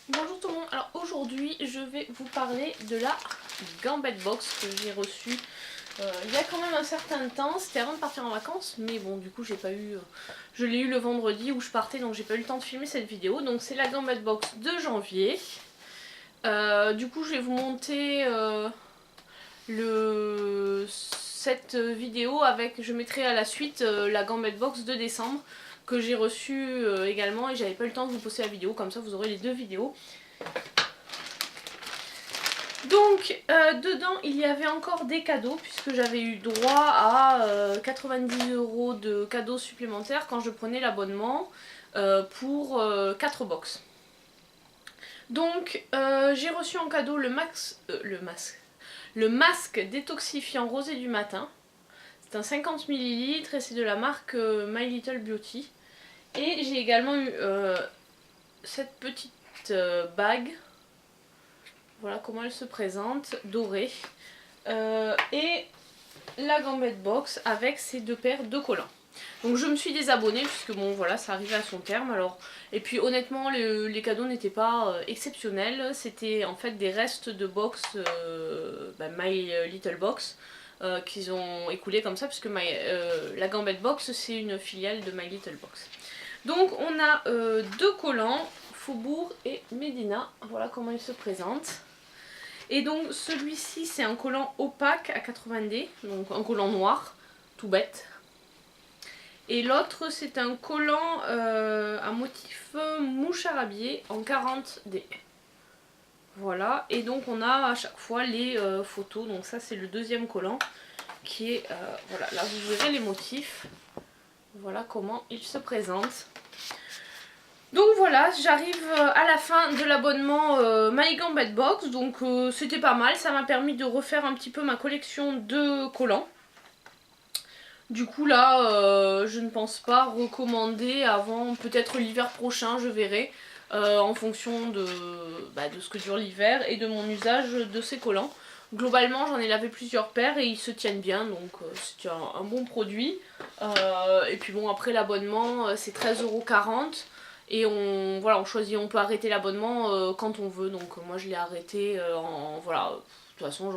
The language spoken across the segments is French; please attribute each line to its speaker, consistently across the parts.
Speaker 1: Bonjour tout le monde, alors aujourd'hui je vais vous parler de la Gambette Box que j'ai reçue il y a quand même un certain temps. C'était avant de partir en vacances, mais bon du coup j'ai pas eu, je l'ai eu le vendredi où je partais, donc j'ai pas eu le temps de filmer cette vidéo. Donc c'est la Gambette Box de janvier. Du coup je vais vous monter cette vidéo avec, je mettrai à la suite la Gambette Box de décembre que j'ai reçue également, et j'avais pas eu le temps de vous poster la vidéo, comme ça vous aurez les deux vidéos. Donc dedans il y avait encore des cadeaux puisque j'avais eu droit à 90 € de cadeaux supplémentaires quand je prenais l'abonnement pour 4 box. Donc j'ai reçu en cadeau le masque détoxifiant rosé du matin. C'est un 50 ml et c'est de la marque My Little Beauty. Et j'ai également eu cette petite bague. Voilà comment elle se présente, dorée. Et la Gambette Box avec ces deux paires de collants. Donc je me suis désabonnée puisque bon voilà, ça arrivait à son terme. Alors, et puis honnêtement les cadeaux n'étaient pas exceptionnels. C'était en fait des restes de box My Little Box qu'ils ont écoulé comme ça, puisque la Gambette Box c'est une filiale de My Little Box. Donc on a deux collants, Faubourg et Médina. Voilà comment ils se présentent. Et donc celui-ci c'est un collant opaque à 80D, donc un collant noir, tout bête. Et l'autre c'est un collant à motif mouche arabiée en 40D. Voilà, et donc on a à chaque fois les photos, donc ça c'est le deuxième collant qui est, voilà, là vous verrez les motifs. Voilà comment il se présente. Donc voilà, j'arrive à la fin de l'abonnement My Gambette Box, donc c'était pas mal, ça m'a permis de refaire un petit peu ma collection de collants. Du coup là, je ne pense pas recommander avant peut-être l'hiver prochain, je verrai, en fonction de ce que dure l'hiver et de mon usage de ces collants. Globalement j'en ai lavé plusieurs paires et ils se tiennent bien, donc c'est un bon produit. Et puis bon, après l'abonnement c'est 13,40 €. Et on choisit, on peut arrêter l'abonnement quand on veut. Donc moi je l'ai arrêté voilà. De toute façon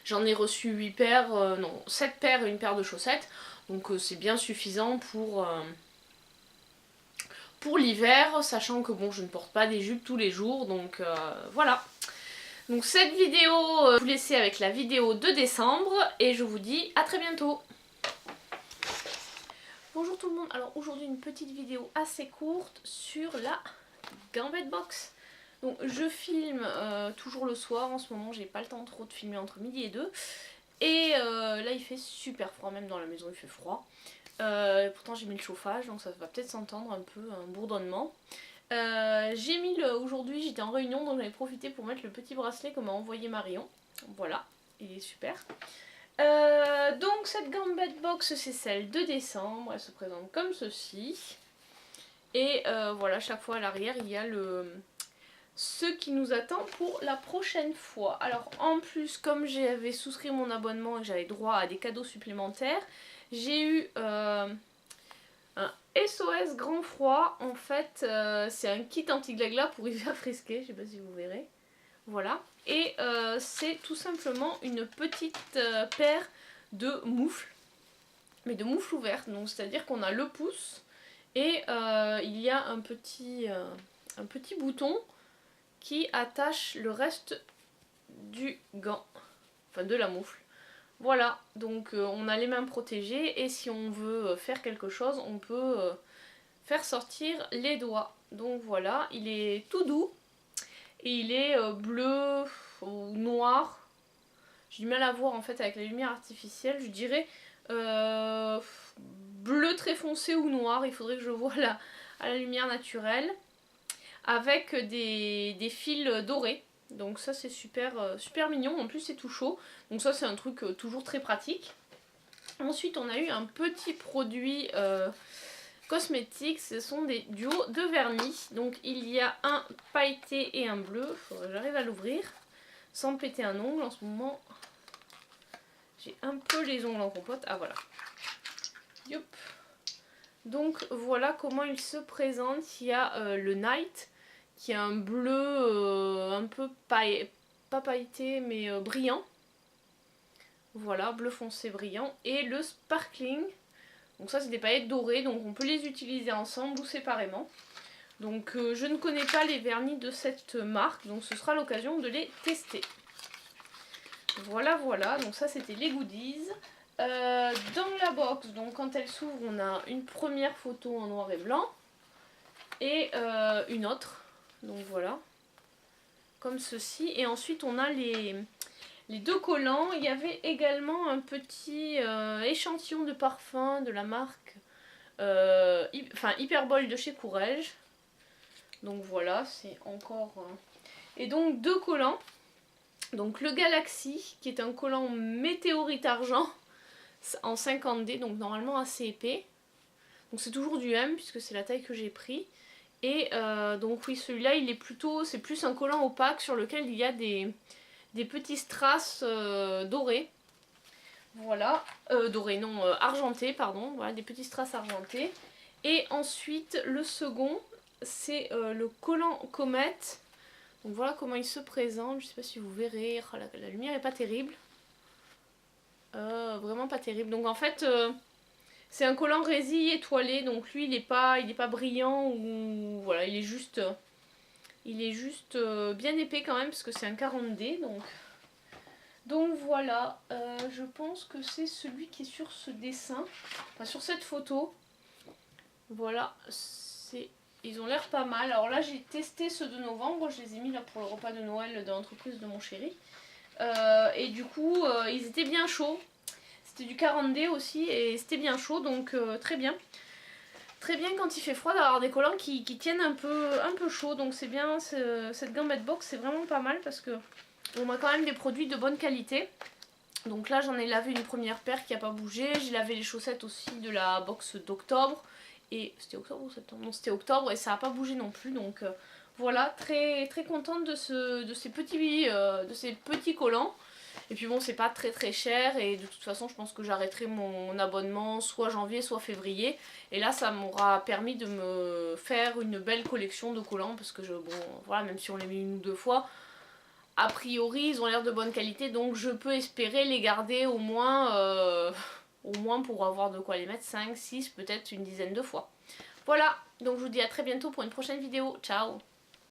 Speaker 1: j'en ai reçu 8 paires, non 7 paires et une paire de chaussettes. Donc c'est bien suffisant pour l'hiver, sachant que bon je ne porte pas des jupes tous les jours. Donc voilà. Donc cette vidéo, je vais vous laisser avec la vidéo de décembre et je vous dis à très bientôt. Bonjour tout le monde, alors aujourd'hui une petite vidéo assez courte sur la Gambette Box. Donc je filme toujours le soir, en ce moment j'ai pas le temps trop de filmer entre midi et 2. Et là il fait super froid, même dans la maison il fait froid. Pourtant j'ai mis le chauffage, donc ça va peut-être s'entendre un peu, un bourdonnement. J'ai mis aujourd'hui, j'étais en réunion, donc j'avais profité pour mettre le petit bracelet que m'a envoyé Marion. Voilà, il est super. Donc cette Gambette Box c'est celle de décembre, elle se présente comme ceci. Et voilà, chaque fois à l'arrière il y a ce qui nous attend pour la prochaine fois. Alors en plus, comme j'avais souscrit mon abonnement et que j'avais droit à des cadeaux supplémentaires, j'ai eu un SOS grand froid. En fait c'est un kit anti-glagla pour hiver frisqué, je sais pas si vous verrez. Voilà, et c'est tout simplement une petite paire de moufles, mais de moufles ouvertes, donc c'est à dire qu'on a le pouce et il y a un petit bouton qui attache le reste du gant, enfin de la moufle. Voilà, donc on a les mains protégées et si on veut faire quelque chose on peut faire sortir les doigts. Donc voilà, il est tout doux. Et il est bleu ou noir. J'ai du mal à voir en fait avec la lumière artificielle. Je dirais bleu très foncé ou noir. Il faudrait que je voie à la lumière naturelle. Avec des fils dorés. Donc ça c'est super, super mignon. En plus c'est tout chaud. Donc ça c'est un truc toujours très pratique. Ensuite on a eu un petit produit cosmétiques, ce sont des duos de vernis. Donc il y a un pailleté et un bleu. Faudrait que j'arrive à l'ouvrir sans péter un ongle. En ce moment j'ai un peu les ongles en compote. Ah voilà. Youp. Donc voilà comment il se présente. Il y a le Night qui a un bleu un peu pas pailleté mais brillant. Voilà, bleu foncé brillant. Et le sparkling, donc ça c'est des paillettes dorées, donc on peut les utiliser ensemble ou séparément. Donc je ne connais pas les vernis de cette marque, donc ce sera l'occasion de les tester. Voilà, voilà, donc ça c'était les goodies. Dans la box, donc quand elle s'ouvre, on a une première photo en noir et blanc et une autre, donc voilà, comme ceci. Et ensuite on a les deux collants. Il y avait également un petit échantillon de parfum de la marque Hyperbol de chez Courrèges. Donc voilà, c'est encore... Et donc deux collants. Donc le Galaxy, qui est un collant météorite argent en 50D, donc normalement assez épais. Donc c'est toujours du M, puisque c'est la taille que j'ai pris. Et donc oui, celui-là, il est plutôt... C'est plus un collant opaque sur lequel il y a des petits strass dorés. Voilà, dorés, non, argentés, pardon. Voilà, des petits strass argentés. Et ensuite, le second, c'est le collant comète. Donc voilà comment il se présente. Je sais pas si vous verrez. Oh, la lumière est pas terrible. Vraiment pas terrible. Donc en fait, c'est un collant résille étoilé. Donc lui, il est pas brillant ou voilà, il est juste bien épais quand même parce que c'est un 40D. Donc voilà, je pense que c'est celui qui est sur ce dessin, enfin sur cette photo. Voilà, ils ont l'air pas mal. Alors là j'ai testé ceux de novembre, je les ai mis là pour le repas de Noël de l'entreprise de mon chéri. Et du coup, ils étaient bien chauds. C'était du 40D aussi et c'était bien chaud, donc très bien. Très bien quand il fait froid d'avoir des collants qui tiennent un peu chaud, donc c'est bien, cette gambette box c'est vraiment pas mal parce que on a quand même des produits de bonne qualité. Donc là j'en ai lavé une première paire qui n'a pas bougé. J'ai lavé les chaussettes aussi de la box d'octobre. Et c'était octobre ou septembre? Non, c'était octobre et ça n'a pas bougé non plus. Donc voilà, très très contente de ces petits collants. Et puis bon, c'est pas très très cher et de toute façon je pense que j'arrêterai mon abonnement soit janvier soit février. Et là ça m'aura permis de me faire une belle collection de collants parce que bon voilà, même si on les met une ou deux fois, a priori ils ont l'air de bonne qualité, donc je peux espérer les garder au moins pour avoir de quoi les mettre 5, 6, peut-être une dizaine de fois. Voilà, donc je vous dis à très bientôt pour une prochaine vidéo. Ciao!